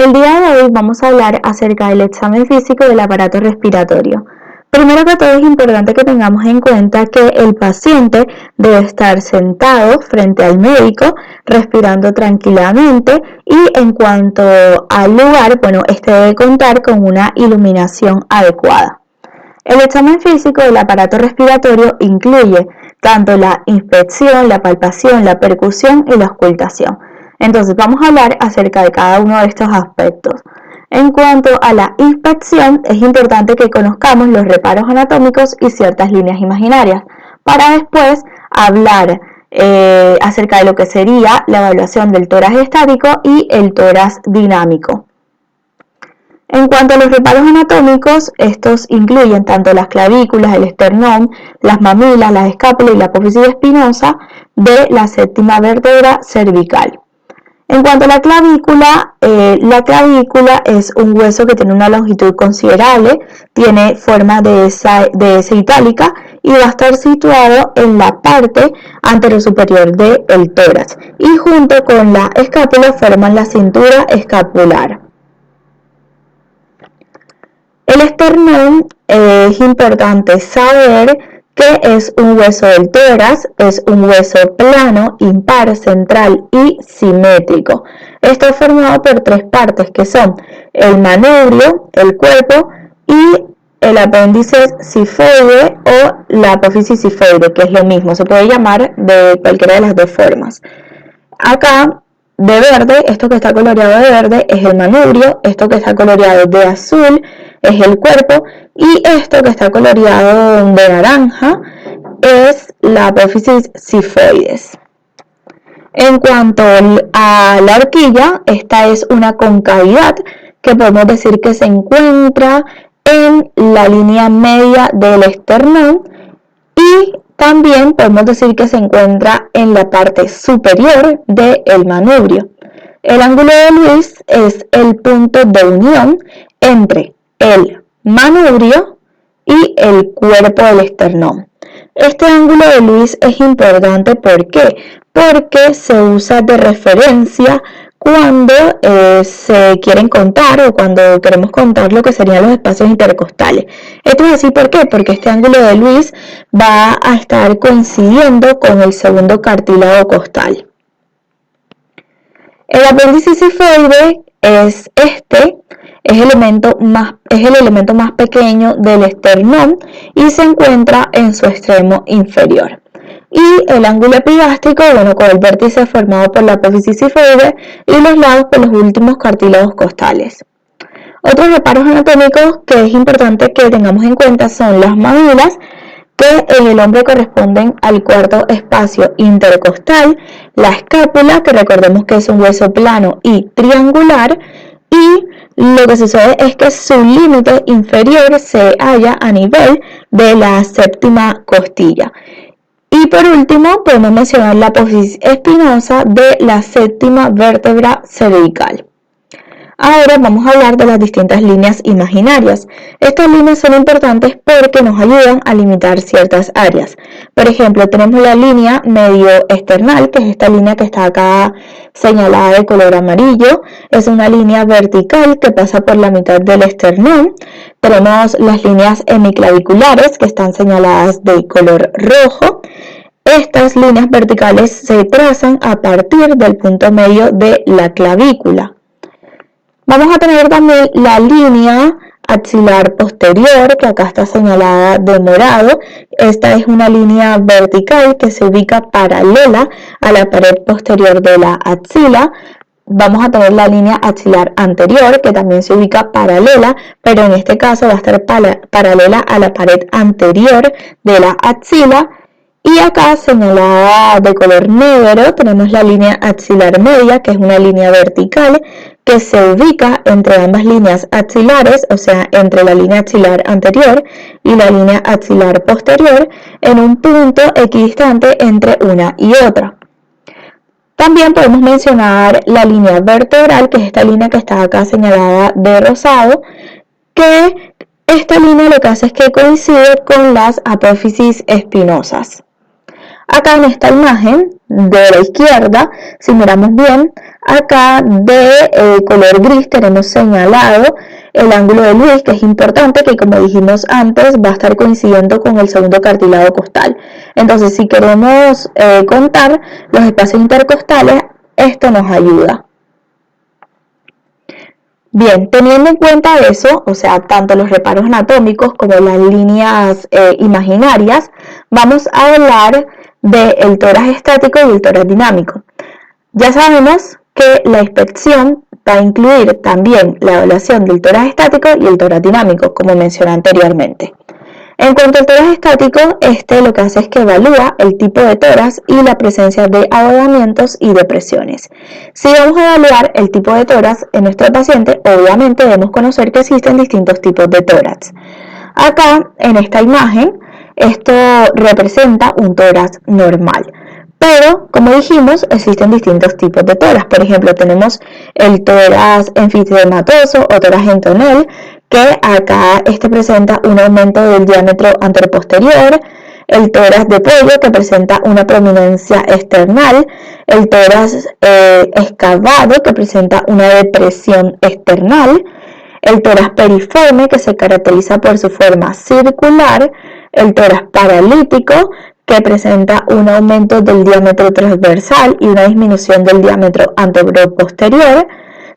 El día de hoy vamos a hablar acerca del examen físico del aparato respiratorio. Primero que todo es importante que tengamos en cuenta que el paciente debe estar sentado frente al médico, respirando tranquilamente y en cuanto al lugar, este debe contar con una iluminación adecuada. El examen físico del aparato respiratorio incluye tanto la inspección, la palpación, la percusión y la auscultación. Entonces vamos a hablar acerca de cada uno de estos aspectos. En cuanto a la inspección, es importante que conozcamos los reparos anatómicos y ciertas líneas imaginarias, para después hablar acerca de lo que sería la evaluación del tórax estático y el tórax dinámico. En cuanto a los reparos anatómicos, estos incluyen tanto las clavículas, el esternón, las mamilas, las escápulas y la apófisis espinosa de la séptima vértebra cervical. En cuanto a la clavícula es un hueso que tiene una longitud considerable, tiene forma de S itálica y va a estar situado en la parte anterosuperior del tórax y junto con la escápula forman la cintura escapular. El esternón es importante saber que es un hueso del tórax, es un hueso plano, impar, central y simétrico. Está formado por tres partes que son el manubrio, el cuerpo y el apéndice sifoide o la apófisis sifoide, que es lo mismo, se puede llamar de cualquiera de las dos formas. Acá de verde, esto que está coloreado de verde es el manubrio, esto que está coloreado de azul es el cuerpo y esto que está coloreado de naranja es la apófisis sifoides. En cuanto a la horquilla, esta es una concavidad que podemos decir que se encuentra en la línea media del esternón y también podemos decir que se encuentra en la parte superior del manubrio. El ángulo de Lewis es el punto de unión entre el manubrio y el cuerpo del esternón. Este ángulo de Lewis es importante, ¿por qué? Porque se usa de referencia cuando se quieren contar o cuando queremos contar lo que serían los espacios intercostales. Esto es así, ¿por qué? Porque este ángulo de Lewis va a estar coincidiendo con el segundo cartílago costal. El apéndice sifoide es el elemento más pequeño del esternón y se encuentra en su extremo inferior. Y el ángulo epigástrico, con el vértice formado por la apófisis sifoide y los lados por los últimos cartílagos costales. Otros reparos anatómicos que es importante que tengamos en cuenta son las mamilas, que en el hombre corresponden al cuarto espacio intercostal, la escápula, que recordemos que es un hueso plano y triangular, y lo que sucede es que su límite inferior se halla a nivel de la séptima costilla. Y por último, podemos mencionar la apófisis espinosa de la séptima vértebra cervical. Ahora vamos a hablar de las distintas líneas imaginarias. Estas líneas son importantes porque nos ayudan a limitar ciertas áreas. Por ejemplo, tenemos la línea medio esternal, que es esta línea que está acá señalada de color amarillo. Es una línea vertical que pasa por la mitad del esternón. Tenemos las líneas hemiclaviculares que están señaladas de color rojo. Estas líneas verticales se trazan a partir del punto medio de la clavícula. Vamos a tener también la línea axilar posterior, que acá está señalada de morado. Esta es una línea vertical que se ubica paralela a la pared posterior de la axila. Vamos a tener la línea axilar anterior, que también se ubica paralela, pero en este caso va a estar paralela a la pared anterior de la axila. Y acá, señalada de color negro, tenemos la línea axilar media, que es una línea vertical que se ubica entre ambas líneas axilares, o sea, entre la línea axilar anterior y la línea axilar posterior, en un punto equidistante entre una y otra. También podemos mencionar la línea vertebral, que es esta línea que está acá señalada de rosado, que esta línea lo que hace es que coincide con las apófisis espinosas. Acá en esta imagen de la izquierda, si miramos bien, acá de color gris tenemos señalado el ángulo de Lewis, que es importante, que como dijimos antes va a estar coincidiendo con el segundo cartílago costal. Entonces, si queremos contar los espacios intercostales, esto nos ayuda. Bien, teniendo en cuenta eso, o sea, tanto los reparos anatómicos como las líneas imaginarias, vamos a hablar del tórax estático y el tórax dinámico. Ya sabemos que la inspección va a incluir también la evaluación del tórax estático y el tórax dinámico, como mencioné anteriormente. En cuanto al tórax estático, lo que hace es que evalúa el tipo de tórax y la presencia de ahogamientos y depresiones. Si vamos a evaluar el tipo de tórax en nuestro paciente, obviamente debemos conocer que existen distintos tipos de tórax. Acá, en esta imagen, esto representa un tórax normal. Pero, como dijimos, existen distintos tipos de tórax. Por ejemplo, tenemos el tórax enfisematoso o tórax entonel, que acá presenta un aumento del diámetro anteroposterior, el tórax de pollo, que presenta una prominencia external, el tórax excavado, que presenta una depresión external, el tórax periforme, que se caracteriza por su forma circular, el tórax paralítico, que presenta un aumento del diámetro transversal y una disminución del diámetro anteroposterior.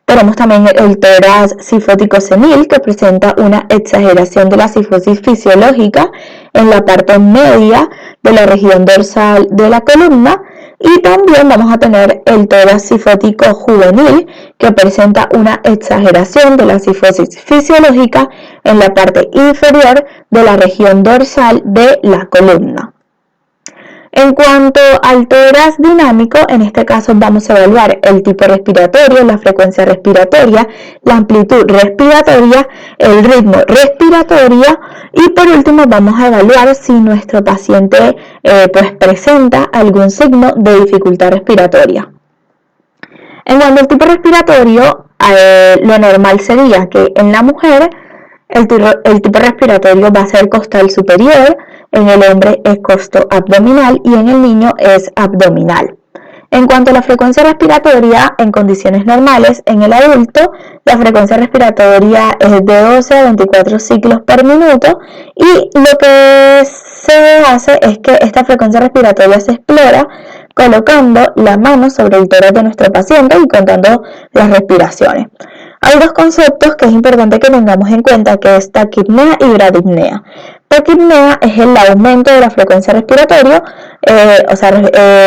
Tenemos también el tórax sifótico senil, que presenta una exageración de la sifosis fisiológica en la parte media de la región dorsal de la columna. Y también vamos a tener el tórax sifótico juvenil, que presenta una exageración de la sifosis fisiológica en la parte inferior de la región dorsal de la columna. En cuanto al tórax dinámico, en este caso vamos a evaluar el tipo respiratorio, la frecuencia respiratoria, la amplitud respiratoria, el ritmo respiratorio y por último vamos a evaluar si nuestro paciente presenta algún signo de dificultad respiratoria. En cuanto al tipo respiratorio, lo normal sería que en la mujer el tipo respiratorio va a ser costal superior, en el hombre es costo-abdominal y en el niño es abdominal. En cuanto a la frecuencia respiratoria, en condiciones normales, en el adulto, la frecuencia respiratoria es de 12 a 24 ciclos por minuto y lo que se hace es que esta frecuencia respiratoria se explora colocando la mano sobre el tórax de nuestro paciente y contando las respiraciones. Hay dos conceptos que es importante que tengamos en cuenta, que es taquipnea y bradipnea. Taquipnea es el aumento de la frecuencia respiratoria,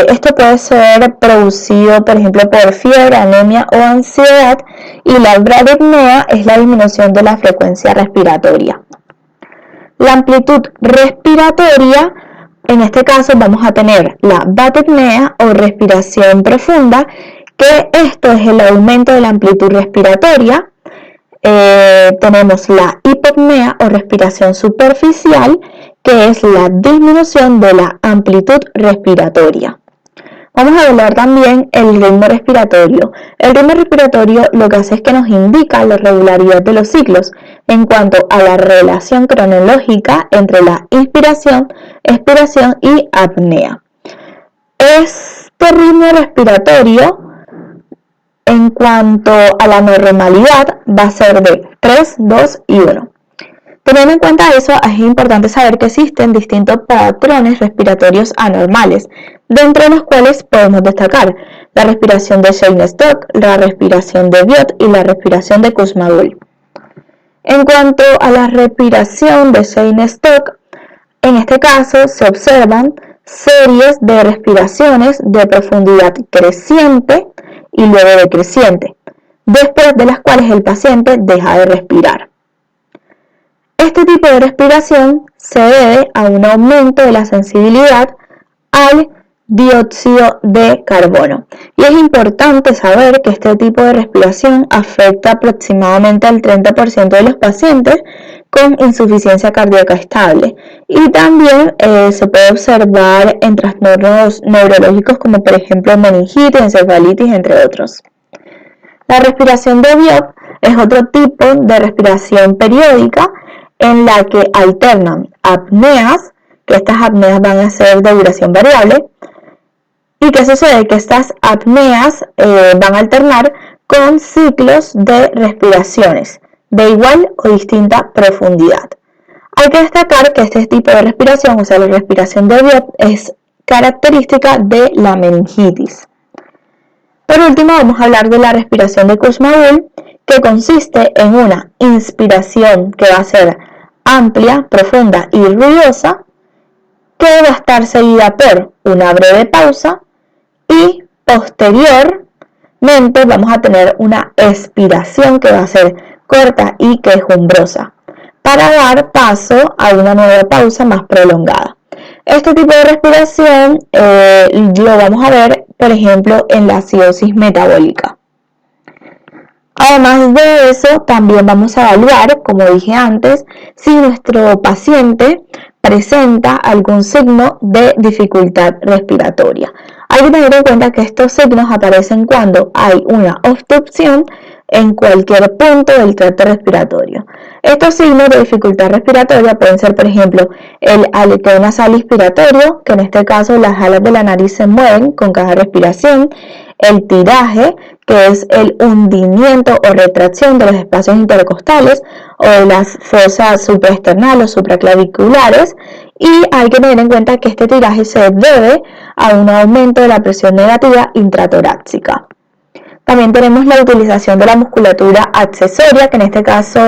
esto puede ser producido, por ejemplo, por fiebre, anemia o ansiedad, y la bradipnea es la disminución de la frecuencia respiratoria. La amplitud respiratoria, en este caso vamos a tener la batipnea o respiración profunda, que esto es el aumento de la amplitud respiratoria. Tenemos la hipopnea o respiración superficial, que es la disminución de la amplitud respiratoria. Vamos a evaluar también el ritmo respiratorio. El ritmo respiratorio lo que hace es que nos indica la regularidad de los ciclos en cuanto a la relación cronológica entre la inspiración, expiración y apnea. Este ritmo respiratorio, en cuanto a la normalidad, va a ser de 3, 2 y 1. Teniendo en cuenta eso, es importante saber que existen distintos patrones respiratorios anormales, dentro de los cuales podemos destacar la respiración de Cheyne-Stokes, la respiración de Biot y la respiración de Kussmaul. En cuanto a la respiración de Cheyne-Stokes, en este caso se observan series de respiraciones de profundidad creciente y luego decreciente, después de las cuales el paciente deja de respirar. Este tipo de respiración se debe a un aumento de la sensibilidad al dióxido de carbono. Y es importante saber que este tipo de respiración afecta aproximadamente al 30% de los pacientes con insuficiencia cardíaca estable. Y también se puede observar en trastornos neurológicos como por ejemplo meningitis, encefalitis, entre otros. La respiración de Biot es otro tipo de respiración periódica en la que alternan apneas que estas apneas van a ser de duración variable. ¿Y qué sucede? Que estas apneas van a alternar con ciclos de respiraciones de igual o distinta profundidad. Hay que destacar que este tipo de respiración, o sea, la respiración de Biot, es característica de la meningitis. Por último, vamos a hablar de la respiración de Kussmaul, que consiste en una inspiración que va a ser amplia, profunda y ruidosa, que va a estar seguida por una breve pausa y posteriormente vamos a tener una expiración que va a ser corta y quejumbrosa para dar paso a una nueva pausa más prolongada. Este tipo de respiración lo vamos a ver, por ejemplo, en la acidosis metabólica. Además de eso, también vamos a evaluar, como dije antes, si nuestro paciente presenta algún signo de dificultad respiratoria. Hay que tener en cuenta que estos signos aparecen cuando hay una obstrucción en cualquier punto del tracto respiratorio. Estos signos de dificultad respiratoria pueden ser, por ejemplo, el aleteo nasal inspiratorio, que en este caso las alas de la nariz se mueven con cada respiración, el tiraje, que es el hundimiento o retracción de los espacios intercostales o de las fosas supraesternales o supraclaviculares, y hay que tener en cuenta que este tiraje se debe a un aumento de la presión negativa intratorácica. También tenemos la utilización de la musculatura accesoria, que en este caso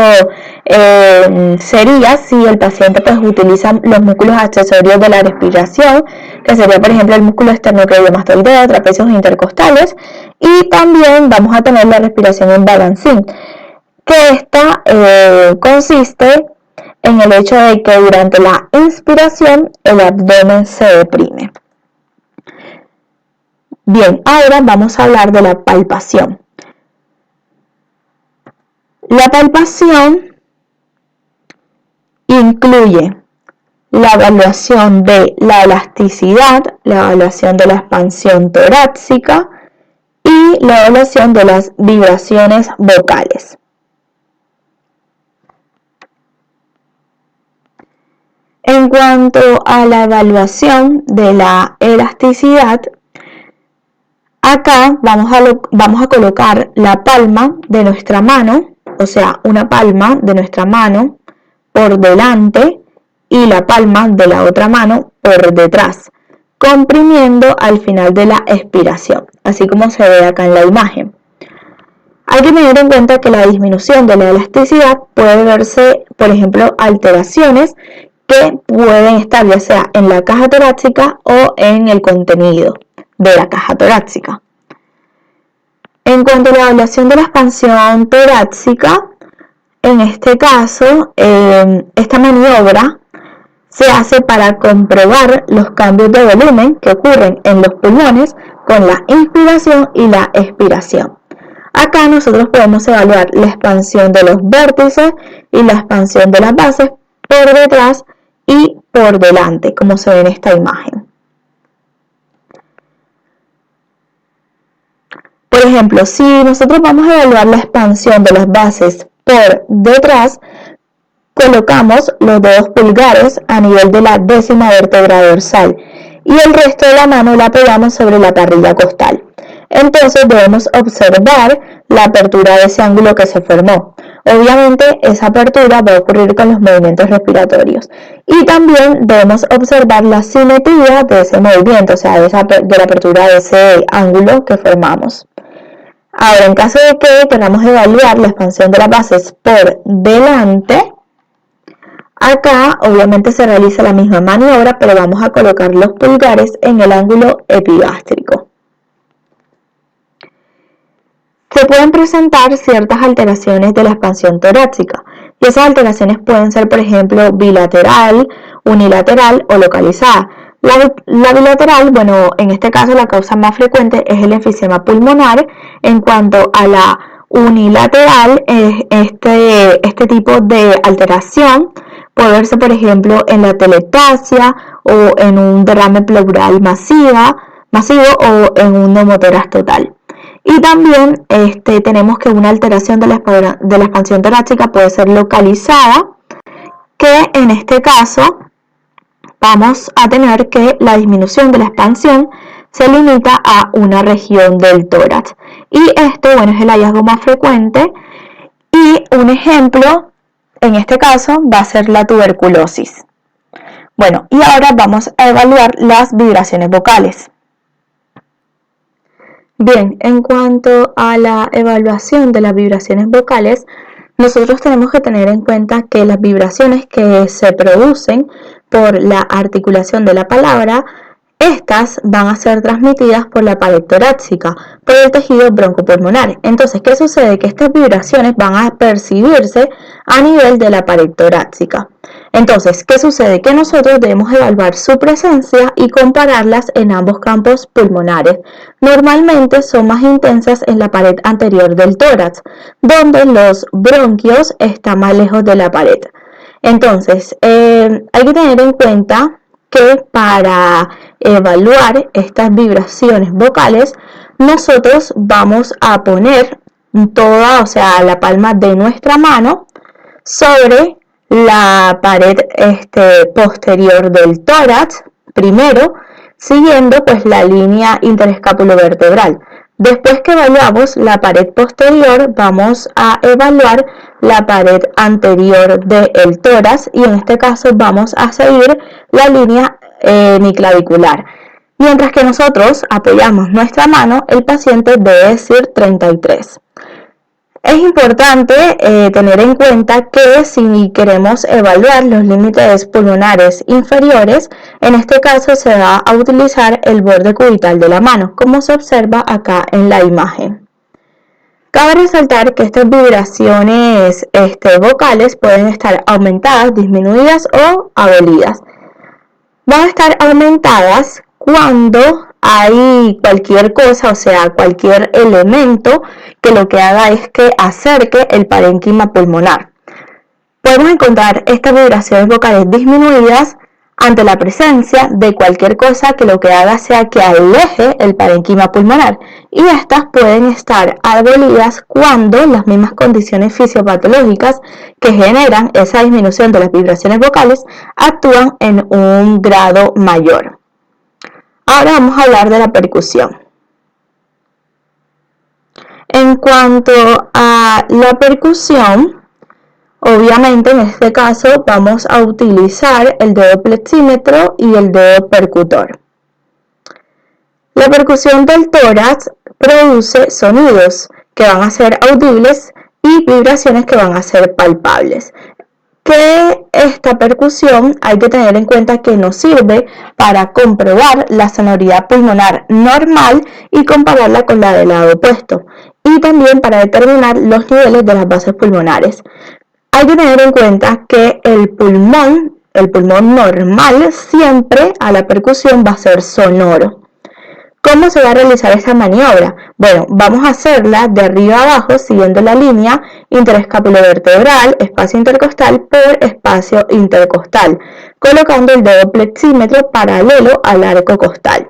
sería si el paciente pues utiliza los músculos accesorios de la respiración, que sería por ejemplo el músculo esternocleidomastoideo, trapecios intercostales, y también vamos a tener la respiración en balancín, que esta consiste en el hecho de que durante la inspiración el abdomen se deprime. Bien, ahora vamos a hablar de la palpación. La palpación incluye la evaluación de la elasticidad, la evaluación de la expansión torácica y la evaluación de las vibraciones vocales. En cuanto a la evaluación de la elasticidad, acá vamos a colocar la palma de nuestra mano, o sea, una palma de nuestra mano por delante y la palma de la otra mano por detrás, comprimiendo al final de la expiración, así como se ve acá en la imagen. Hay que tener en cuenta que la disminución de la elasticidad puede verse, por ejemplo, alteraciones que pueden estar ya sea en la caja torácica o en el contenido de la caja torácica. En cuanto a la evaluación de la expansión torácica, en este caso, esta maniobra se hace para comprobar los cambios de volumen que ocurren en los pulmones con la inspiración y la expiración. Acá nosotros podemos evaluar la expansión de los vértices y la expansión de las bases por detrás y por delante, como se ve en esta imagen. Por ejemplo, si nosotros vamos a evaluar la expansión de las bases por detrás, colocamos los dedos pulgares a nivel de la 10ª vértebra dorsal y el resto de la mano la apoyamos sobre la parrilla costal. Entonces debemos observar la apertura de ese ángulo que se formó. Obviamente esa apertura va a ocurrir con los movimientos respiratorios y también debemos observar la simetría de ese movimiento, o sea, de la apertura de ese ángulo que formamos. Ahora, en caso de que queramos evaluar la expansión de las bases por delante, acá obviamente se realiza la misma maniobra, pero vamos a colocar los pulgares en el ángulo epigástrico. Se pueden presentar ciertas alteraciones de la expansión torácica y esas alteraciones pueden ser, por ejemplo, bilateral, unilateral o localizada. La bilateral, bueno, en este caso la causa más frecuente es el enfisema pulmonar. En cuanto a la unilateral, este tipo de alteración puede verse, por ejemplo, en la telectasia o en un derrame pleural masivo o en un neumotórax total. Y también tenemos que una alteración de la expansión torácica puede ser localizada, que en este caso vamos a tener que la disminución de la expansión se limita a una región del tórax. Y esto, bueno, es el hallazgo más frecuente. Y un ejemplo, en este caso, va a ser la tuberculosis. Bueno, y ahora vamos a evaluar las vibraciones vocales. Bien, en cuanto a la evaluación de las vibraciones vocales, nosotros tenemos que tener en cuenta que las vibraciones que se producen por la articulación de la palabra, estas van a ser transmitidas por la pared torácica, por el tejido broncopulmonar. Entonces, ¿qué sucede? Que estas vibraciones van a percibirse a nivel de la pared torácica. Entonces, ¿qué sucede? Que nosotros debemos evaluar su presencia y compararlas en ambos campos pulmonares. Normalmente son más intensas en la pared anterior del tórax, donde los bronquios están más lejos de la pared. Entonces, hay que tener en cuenta que para evaluar estas vibraciones vocales, nosotros vamos a poner toda, o sea, la palma de nuestra mano sobre la pared posterior del tórax, primero, siguiendo pues la línea interescapulovertebral. Después que evaluamos la pared posterior, vamos a evaluar la pared anterior del tórax y en este caso vamos a seguir la línea hemiclavicular. Mientras que nosotros apoyamos nuestra mano, el paciente debe decir 33. Es importante tener en cuenta que si queremos evaluar los límites pulmonares inferiores, en este caso se va a utilizar el borde cubital de la mano, como se observa acá en la imagen. Cabe resaltar que estas vibraciones vocales pueden estar aumentadas, disminuidas o abolidas. Van a estar aumentadas cuando hay cualquier cosa, o sea, cualquier elemento que lo que haga es que acerque el parénquima pulmonar. Podemos encontrar estas vibraciones vocales disminuidas ante la presencia de cualquier cosa que lo que haga sea que aleje el parénquima pulmonar, y estas pueden estar abolidas cuando las mismas condiciones fisiopatológicas que generan esa disminución de las vibraciones vocales actúan en un grado mayor. Ahora vamos a hablar de la percusión. En cuanto a la percusión, obviamente en este caso vamos a utilizar el dedo plexímetro y el dedo percutor. La percusión del tórax produce sonidos que van a ser audibles y vibraciones que van a ser palpables. Que esta percusión hay que tener en cuenta que nos sirve para comprobar la sonoridad pulmonar normal y compararla con la del lado opuesto, y también para determinar los niveles de las bases pulmonares. Hay que tener en cuenta que el pulmón normal siempre a la percusión va a ser sonoro. ¿Cómo se va a realizar esta maniobra? Bueno, vamos a hacerla de arriba a abajo siguiendo la línea interescapulovertebral, espacio intercostal por espacio intercostal, colocando el dedo plexímetro paralelo al arco costal.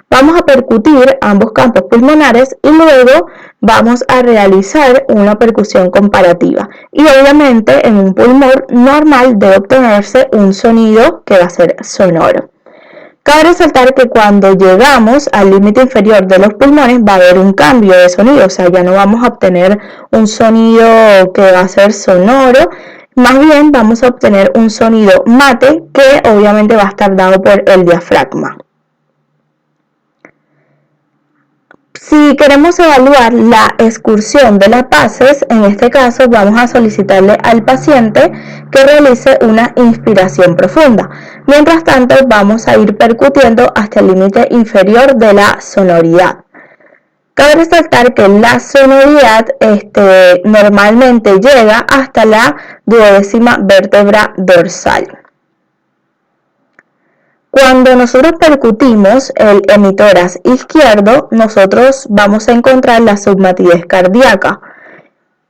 Vamos a percutir ambos campos pulmonares y luego vamos a realizar una percusión comparativa. Y obviamente en un pulmón normal debe obtenerse un sonido que va a ser sonoro. Cabe resaltar que cuando llegamos al límite inferior de los pulmones va a haber un cambio de sonido, o sea, ya no vamos a obtener un sonido que va a ser sonoro, más bien vamos a obtener un sonido mate que obviamente va a estar dado por el diafragma. Si queremos evaluar la excursión de las bases, en este caso vamos a solicitarle al paciente que realice una inspiración profunda. Mientras tanto, vamos a ir percutiendo hasta el límite inferior de la sonoridad. Cabe resaltar que la sonoridad normalmente llega hasta la 12ª vértebra dorsal. Cuando nosotros percutimos el hemitórax izquierdo, nosotros vamos a encontrar la submatidez cardíaca.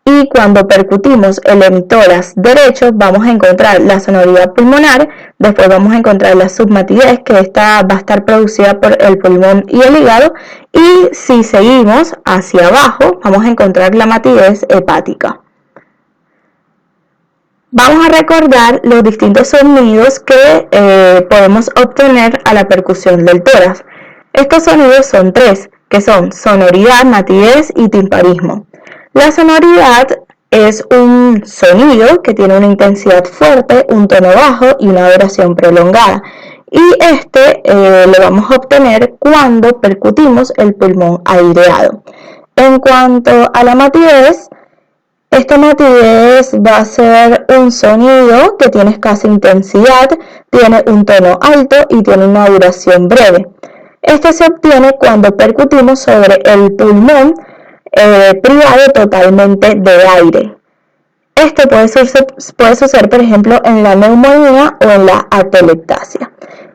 Y cuando percutimos el hemitórax derecho, vamos a encontrar la sonoridad pulmonar, después vamos a encontrar la submatidez, que esta va a estar producida por el pulmón y el hígado, y si seguimos hacia abajo, vamos a encontrar la matidez hepática. Vamos a recordar los distintos sonidos que podemos obtener a la percusión del tórax. Estos sonidos son tres, que son sonoridad, matidez y timpanismo. La sonoridad es un sonido que tiene una intensidad fuerte, un tono bajo y una duración prolongada. Y lo vamos a obtener cuando percutimos el pulmón aireado. En cuanto a la matidez, esta matidez va a ser un sonido que tiene escasa intensidad, tiene un tono alto y tiene una duración breve. Este se obtiene cuando percutimos sobre el pulmón privado totalmente de aire. Esto puede suceder, por ejemplo, en la neumonía o en la atelectasia.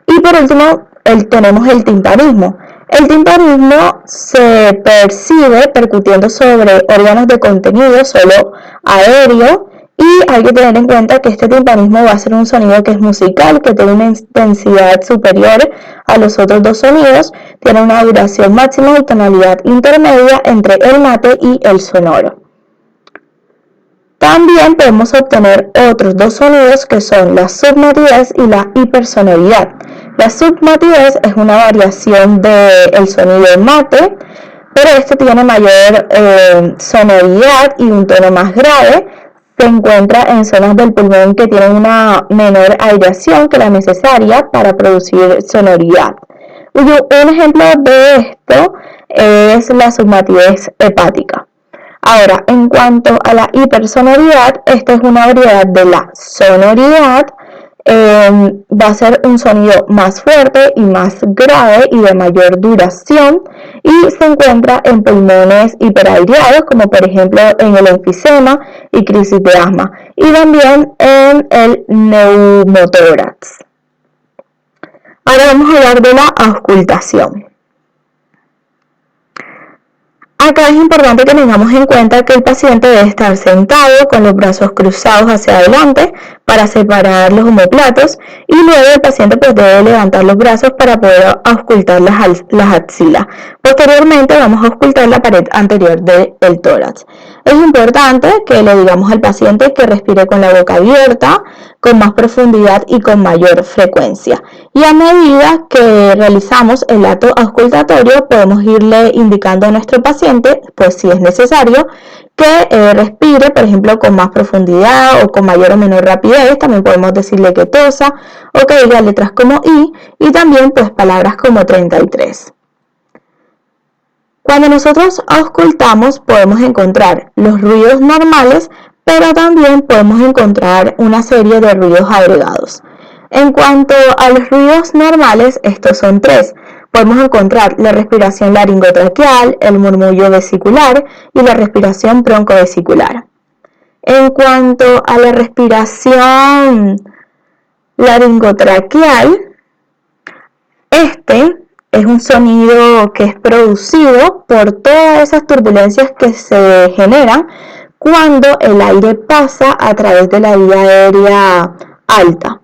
Y por último, tenemos el timpanismo. El timpanismo se percibe percutiendo sobre órganos de contenido solo aéreo, y hay que tener en cuenta que este timpanismo va a ser un sonido que es musical, que tiene una intensidad superior a los otros dos sonidos, tiene una duración máxima y tonalidad intermedia entre el mate y el sonoro. También podemos obtener otros dos sonidos que son la submatidez y la hipersonoridad. La submatidez es una variación del sonido mate, pero este tiene mayor sonoridad y un tono más grave. Se encuentra en zonas del pulmón que tienen una menor aireación que la necesaria para producir sonoridad. Un ejemplo de esto es la submatidez hepática. Ahora, en cuanto a la hipersonoridad, esta es una variedad de la sonoridad. Va a ser un sonido más fuerte y más grave y de mayor duración, y se encuentra en pulmones hiperaireados, como por ejemplo en el enfisema y crisis de asma, y también en el neumotórax. Ahora vamos a hablar de la auscultación. Acá es importante que tengamos en cuenta que el paciente debe estar sentado con los brazos cruzados hacia adelante para separar los omóplatos, y luego el paciente debe levantar los brazos para poder auscultar las axilas. Posteriormente vamos a auscultar la pared anterior del tórax. Es importante que le digamos al paciente que respire con la boca abierta, con más profundidad y con mayor frecuencia. Y a medida que realizamos el acto auscultatorio, podemos irle indicando a nuestro paciente, pues si es necesario, que respire, por ejemplo, con más profundidad o con mayor o menor rapidez. También podemos decirle que tosa o que diga letras como I, y también pues palabras como 33. Cuando nosotros auscultamos podemos encontrar los ruidos normales, pero también podemos encontrar una serie de ruidos agregados. En cuanto a los ruidos normales, estos son tres. Podemos encontrar la respiración laringotraqueal, el murmullo vesicular y la respiración broncovesicular. En cuanto a la respiración laringotraqueal, es un sonido que es producido por todas esas turbulencias que se generan cuando el aire pasa a través de la vía aérea alta.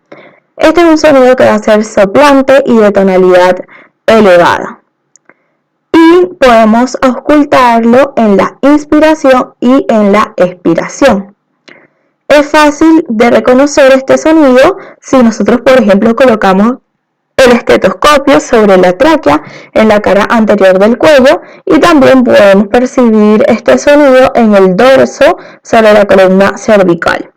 Este es un sonido que va a ser soplante y de tonalidad elevada. Y podemos auscultarlo en la inspiración y en la expiración. Es fácil de reconocer este sonido si nosotros, por ejemplo, colocamos el estetoscopio sobre la tráquea en la cara anterior del cuello, y también podemos percibir este sonido en el dorso sobre la columna cervical.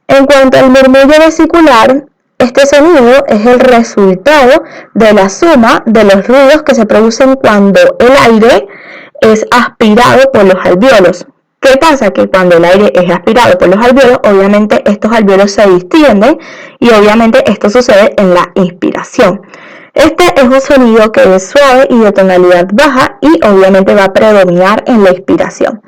En cuanto al murmullo vesicular, este sonido es el resultado de la suma de los ruidos que se producen cuando el aire es aspirado por los alvéolos. ¿Qué pasa? Que cuando el aire es aspirado por los alvéolos, obviamente estos alvéolos se distienden, y obviamente esto sucede en la inspiración. Este es un sonido que es suave y de tonalidad baja, y obviamente va a predominar en la inspiración.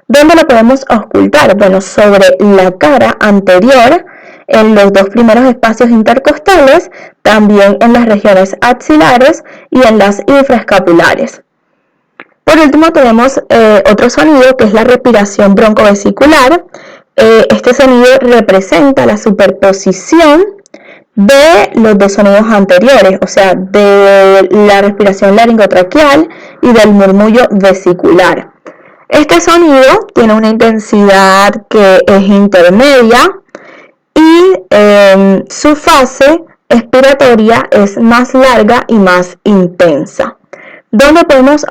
¿Dónde lo podemos auscultar? Bueno, sobre la cara anterior, en los dos primeros espacios intercostales, también en las regiones axilares y en las infraescapulares. Por último tenemos otro sonido que es la respiración broncovesicular. Este sonido representa la superposición de los dos sonidos anteriores, o sea, de la respiración laringotraqueal y del murmullo vesicular. Este sonido tiene una intensidad que es intermedia, y su fase expiratoria es más larga y más intensa. ¿Dónde podemos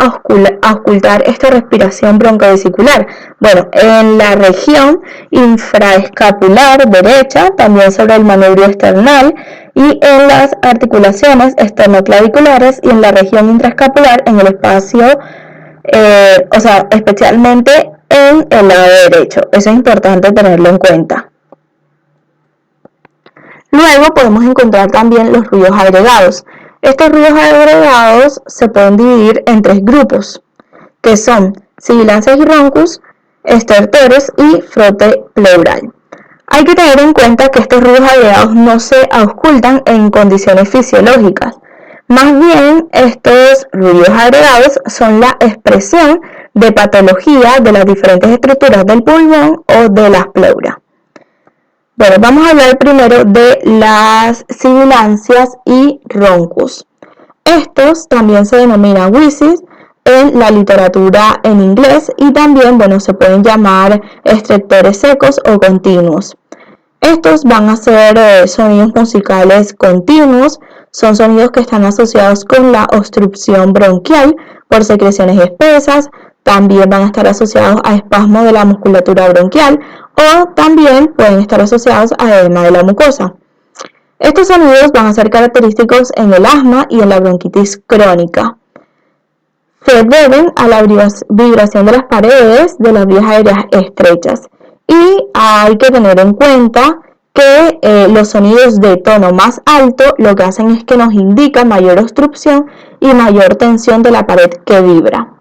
auscultar esta respiración broncovesicular? Bueno, en la región infraescapular derecha, también sobre el manubrio esternal, y en las articulaciones esternoclaviculares y en la región intraescapular en el espacio, especialmente en el lado derecho. Eso es importante tenerlo en cuenta. Luego podemos encontrar también los ruidos agregados. Estos ruidos agregados se pueden dividir en 3 grupos, que son sibilancias y roncus, estertores y frote pleural. Hay que tener en cuenta que estos ruidos agregados no se auscultan en condiciones fisiológicas. Más bien, estos ruidos agregados son la expresión de patología de las diferentes estructuras del pulmón o de las pleuras. Bueno, vamos a hablar primero de las sibilancias y roncus. Estos también se denominan wheezes en la literatura en inglés y también, se pueden llamar estertores secos o continuos. Estos van a ser sonidos musicales continuos, son sonidos que están asociados con la obstrucción bronquial por secreciones espesas, también van a estar asociados a espasmos de la musculatura bronquial o también pueden estar asociados a edema de la mucosa. Estos sonidos van a ser característicos en el asma y en la bronquitis crónica. Se deben a la vibración de las paredes de las vías aéreas estrechas y hay que tener en cuenta que los sonidos de tono más alto lo que hacen es que nos indican mayor obstrucción y mayor tensión de la pared que vibra.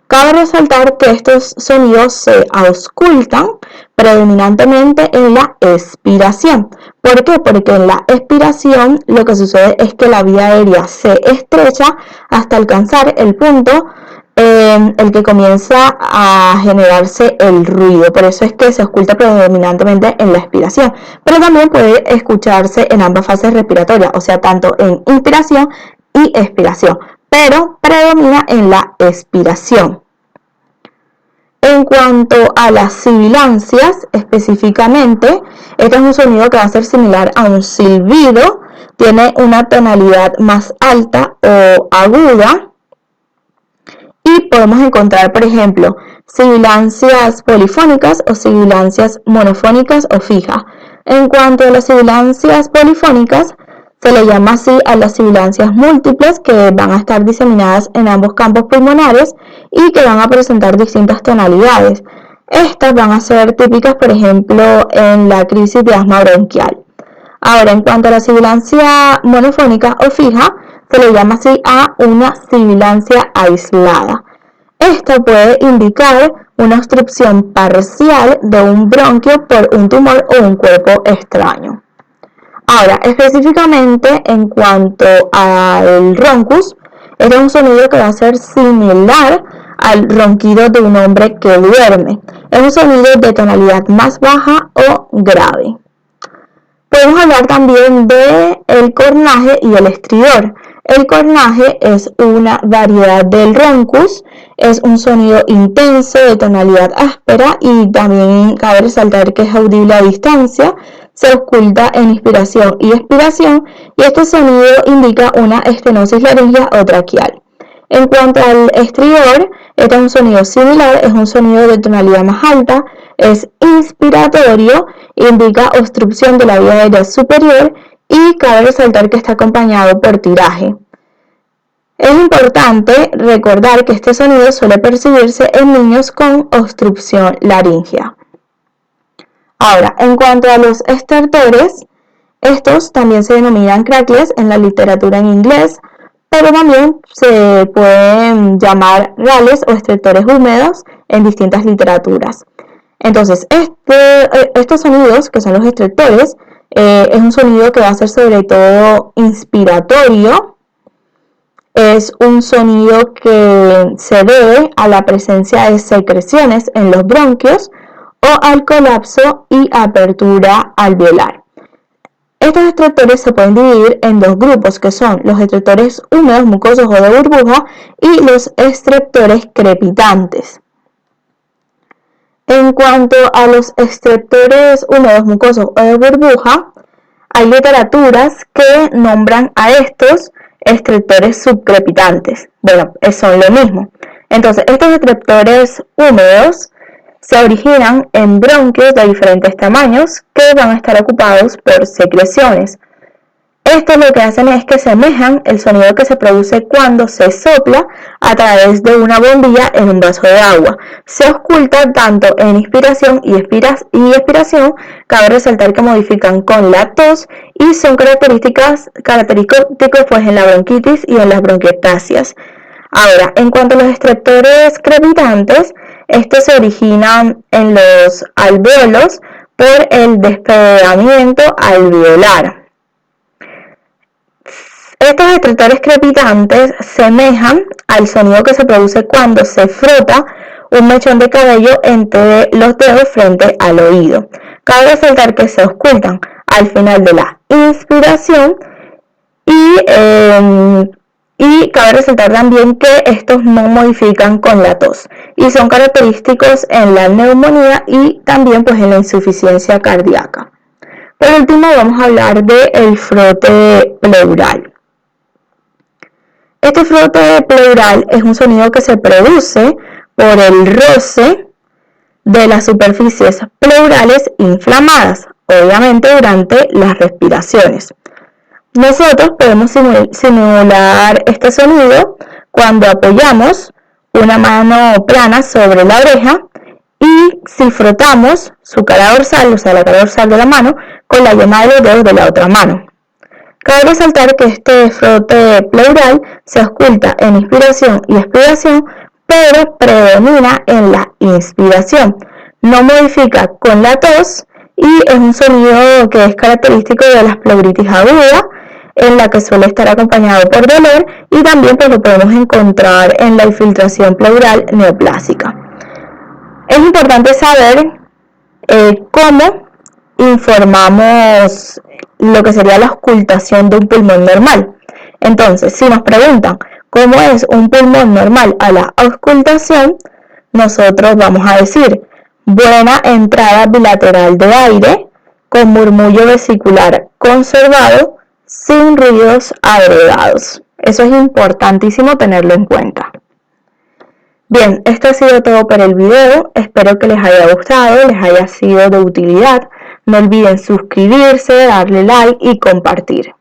Cabe resaltar que estos sonidos se auscultan predominantemente en la expiración. ¿Por qué? Porque en la expiración lo que sucede es que la vía aérea se estrecha hasta alcanzar el punto en el que comienza a generarse el ruido. Por eso es que se ausculta predominantemente en la expiración. Pero también puede escucharse en ambas fases respiratorias, o sea, tanto en inspiración y expiración, pero predomina en la expiración. En cuanto a las sibilancias, específicamente, este es un sonido que va a ser similar a un silbido, tiene una tonalidad más alta o aguda, y podemos encontrar, por ejemplo, sibilancias polifónicas o sibilancias monofónicas o fijas. En cuanto a las sibilancias polifónicas, se le llama así a las sibilancias múltiples que van a estar diseminadas en ambos campos pulmonares y que van a presentar distintas tonalidades. Estas van a ser típicas, por ejemplo, en la crisis de asma bronquial. Ahora, en cuanto a la sibilancia monofónica o fija, se le llama así a una sibilancia aislada. Esta puede indicar una obstrucción parcial de un bronquio por un tumor o un cuerpo extraño. Ahora, específicamente en cuanto al roncus, este es un sonido que va a ser similar al ronquido de un hombre que duerme. Es un sonido de tonalidad más baja o grave. Podemos hablar también del cornaje y el estridor. El cornaje es una variedad del roncus, es un sonido intenso de tonalidad áspera y también cabe resaltar que es audible a distancia, se ausculta en inspiración y expiración y este sonido indica una estenosis laringea o traqueal. En cuanto al estridor, este es un sonido similar, es un sonido de tonalidad más alta, es inspiratorio, indica obstrucción de la vía aérea superior y cabe resaltar que está acompañado por tiraje. Es importante recordar que este sonido suele percibirse en niños con obstrucción laringea. Ahora, en cuanto a los estertores, estos también se denominan crackles en la literatura en inglés, pero también se pueden llamar rales o estertores húmedos en distintas literaturas. Entonces, estos sonidos, que son los estertores, es un sonido que va a ser sobre todo inspiratorio. Es un sonido que se debe a la presencia de secreciones en los bronquios o al colapso y apertura alveolar. Estos estertores se pueden dividir en 2 grupos, que son los estertores húmedos, mucosos o de burbuja y los estertores crepitantes. En cuanto a los estreptores húmedos, mucosos o de burbuja, hay literaturas que nombran a estos estreptores subcrepitantes. Bueno, son lo mismo. Entonces, estos estreptores húmedos se originan en bronquios de diferentes tamaños que van a estar ocupados por secreciones. Estos lo que hacen es que semejan el sonido que se produce cuando se sopla a través de una bombilla en un vaso de agua. Se ausculta tanto en inspiración y expiración. Cabe resaltar que modifican con la tos y son característicos pues, en la bronquitis y en las bronquiectasias. Ahora, en cuanto a los estreptores crepitantes, estos se originan en los alvéolos por el despegamiento alveolar. Estos estreptores crepitantes semejan al sonido que se produce cuando se frota un mechón de cabello entre los dedos frente al oído. Cabe resaltar que se auscultan al final de la inspiración y cabe resaltar también que estos no modifican con la tos y son característicos en la neumonía y también pues en la insuficiencia cardíaca. Por último vamos a hablar del frote pleural. Este frote pleural es un sonido que se produce por el roce de las superficies pleurales inflamadas, obviamente durante las respiraciones. Nosotros podemos simular este sonido cuando apoyamos una mano plana sobre la oreja y si frotamos su cara dorsal, o sea la cara dorsal de la mano, con la yema de los dedos de la otra mano. Cabe resaltar que este frote pleural se ausculta en inspiración y expiración, pero predomina en la inspiración. No modifica con la tos y es un sonido que es característico de las pleuritis agudas, en la que suele estar acompañado por dolor y también pues, lo podemos encontrar en la infiltración pleural neoplásica. Es importante saber cómo informamos lo que sería la auscultación de un pulmón normal. Entonces, si nos preguntan cómo es un pulmón normal a la auscultación, nosotros vamos a decir buena entrada bilateral de aire, con murmullo vesicular conservado, sin ruidos agregados. Eso es importantísimo tenerlo en cuenta. Bien, esto ha sido todo por el video. Espero que les haya gustado, les haya sido de utilidad. No olviden suscribirse, darle like y compartir.